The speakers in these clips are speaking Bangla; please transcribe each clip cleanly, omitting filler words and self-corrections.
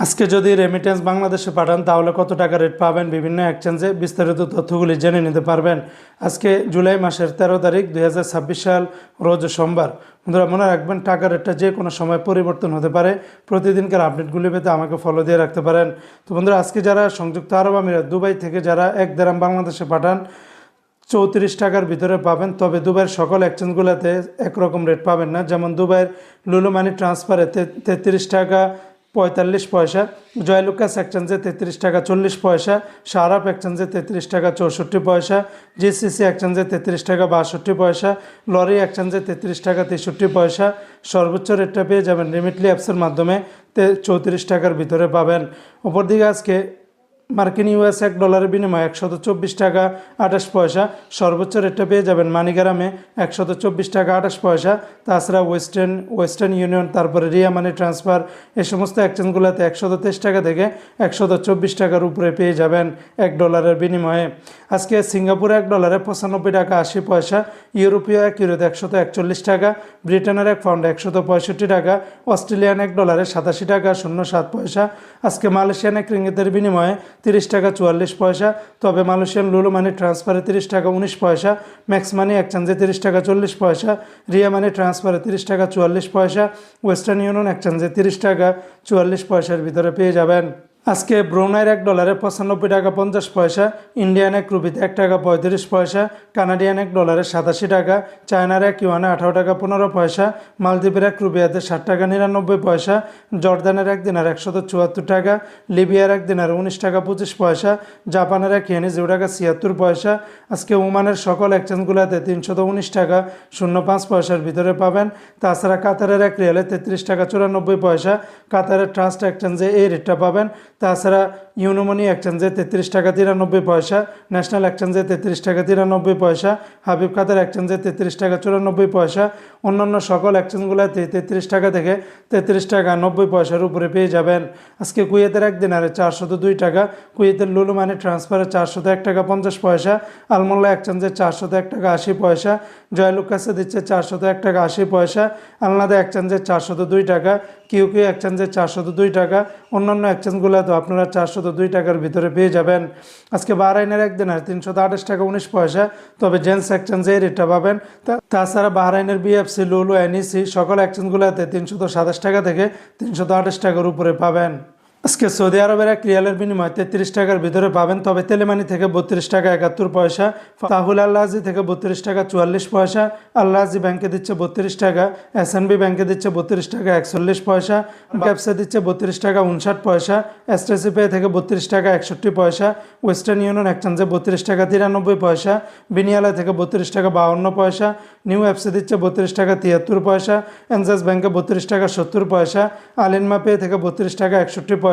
আজকে যদি রেমিটেন্স বাংলাদেশে পাঠান তাহলে কত টাকা রেট পাবেন বিভিন্ন এক্সচেঞ্জে বিস্তারিত তথ্যগুলি জেনে নিতে পারবেন। আজকে জুলাই মাসের 13 তারিখ 2026 সাল রোজ সোমবার। বন্ধুরা মনে রাখবেন টাকা রেটটা যে কোনো সময় পরিবর্তন হতে পারে। প্রতিদিনকার আপডেটগুলি পেতে আমাকে ফলো দিয়ে রাখতে পারেন। তো বন্ধুরা আজকে যারা সংযুক্ত আরব আমিরাত দুবাই থেকে যারা 1 দিরহাম বাংলাদেশে পাঠান 34 টাকার ভিতরে পাবেন। তবে দুবাইয়ের সকল এক্সচেঞ্জগুলোতে একরকম রেট পাবেন না। যেমন দুবাইয়ের লুলু মানি ট্রান্সফারে 33 টাকা 45 পয়সা, জয়লুকাস এক্সচেঞ্জে 33 টাকা 40 পয়সা, শারাপ এক্সচেঞ্জে 33 টাকা 64 পয়সা, জিসিসি এক্সচেঞ্জে 33 টাকা 62 পয়সা, লরি এক্সচেঞ্জে 33 টাকা 63 পয়সা। সর্বোচ্চ রেটটা পেয়ে যাবেন রিমিটলি অ্যাপসের মাধ্যমে 34 টাকার ভিতরে পাবেন। অপরদিকে আজকে মার্কিন ইউএস $1 বিনিময়ে 124 টাকা 28 পয়সা। সর্বোচ্চ রেটটা পেয়ে যাবেন মানিগ্রামে 124 টাকা 28 পয়সা। তাছাড়া ওয়েস্টার্ন ইউনিয়ন, তারপরে রিয়া মানি ট্রান্সফার, এই সমস্ত এক্সচেঞ্জগুলোতে 123 টাকা থেকে 124 টাকার উপরে পেয়ে যাবেন $1 বিনিময়ে। আজকে সিঙ্গাপুরে $1 95 টাকা 80 পয়সা, ইউরোপীয় €1 141 টাকা, ব্রিটেনের £1 165 টাকা, অস্ট্রেলিয়ান $1 87 টাকা 07 পয়সা। আজকে মালয়েশিয়ান রিঙ্গিতের বিনিময়ে 30 টাকা 44 পয়সা। তবে মালয়েশিয়ান লুলু মানি ট্রান্সফারে 30 টাকা 19 পয়সা, ম্যাক্স মানি এক্সচেঞ্জে 30 টাকা 40 পয়সা, রিয়া মানি ট্রান্সফারে 30 টাকা 44 পয়সা, ওয়েস্টার্ন ইউনিয়ন এক্সচেঞ্জে 30 টাকা 44 পয়সার ভিতরে পেয়ে যাবেন। আজকে ব্রুনাইয়ের $1 95 টাকা 50 পয়সা, ইন্ডিয়ান রুপিতে 1 টাকা 35 পয়সা, কানাডিয়ান $1 87 টাকা, চায়নার ইউয়ানে 18 টাকা 15 পয়সা, মালদ্বীপের রুপিয়াতে 60 টাকা 99 পয়সা, জর্দানের দিনার 174 টাকা, লিবিয়ার দিনার 19 টাকা 25 পয়সা, জাপানের ইয়েনে 0 টাকা 76 পয়সা। আজকে ওমানের সকল এক্সচেঞ্জগুলোতে 319 টাকা 05 পয়সার ভিতরে পাবেন। তাছাড়া কাতারের রিয়ালে 33 টাকা 94 পয়সা, কাতারের ট্রাস্ট এক্সচেঞ্জে এই রেটটা পাবেন। তাছাড়া ইউনোমনি এক্সচেঞ্জে 33 টাকা 93 পয়সা, ন্যাশনাল এক্সচেঞ্জে 33 টাকা 93 পয়সা, হাবিব কাতার এক্সচেঞ্জে 33 টাকা 94 পয়সা। অন্যান্য সকল এক্সচেঞ্জগুলোতে 33 টাকা থেকে 33 টাকা 90 পয়সার উপরে পেয়ে যাবেন। আজকে কুয়েতের দিনারে 402 টাকা, কুয়েতের লুলু মানি ট্রান্সফারে 401 টাকা 50 পয়সা, আলমোল্লা এক্সচেঞ্জে 401 টাকা 80 পয়সা, জয়লুকাসে দিচ্ছে 401 টাকা 80 পয়সা, আলনাদা এক্সচেঞ্জে 402 টাকা, কিউ এক্সচেঞ্জে 402 টাকা। অন্যান্য এক্সচেঞ্জগুলোতে আপনারা 402 টাকার ভিতরে পেয়ে যাবেন। আজকে বাহরাইনের দিনার 328 টাকা 19 পয়সা, তবে জেন্স এক্সচেঞ্জে এই রেটটা পাবেন। তাছাড়া বাহরাইনের বিএফসি, লুলু, এনইসি সকল এক্সচেঞ্জগুলোতে 327 টাকা থেকে 328 টাকার উপরে পাবেন। আজকে সৌদি আরবের রিয়ালের বিনিময়ে 33 টাকার ভিতরে পাবেন। তবে তেলেমানি থেকে 32 টাকা 71 পয়সা, তাহুল আল্লাহজি থেকে 32 টাকা 44 পয়সা, আল্লাহজি ব্যাংকে দিচ্ছে 32 টাকা, এসএনবি ব্যাংকে দিচ্ছে 32 টাকা 41 পয়সা, ক্যাপসে দিচ্ছে 32 টাকা 59 পয়সা, এসটিসি পে থেকে 32 টাকা 61 পয়সা, ওয়েস্টার্ন ইউনিয়ন এক্সচেঞ্জে 32 টাকা 93 পয়সা, বিনিয়ালা থেকে 32 টাকা 52 পয়সা, নিউ অ্যাপসে দিচ্ছে 32 টাকা 73 পয়সা, এনজাস ব্যাংকে 32 টাকা 70 পয়সা, আলিনমা পে থেকে 32 টাকা 61 পয়সা,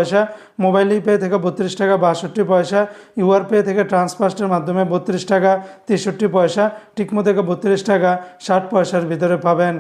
মোবাইল পে থেকে 32 টাকা 62 পয়সা, ইউআর পে থেকে ট্রান্সফার্স্টের মাধ্যমে 32 টাকা 63 পয়সা, টিকমো থেকে 32 টাকা 60 পয়সার ভিতরে পাবেন।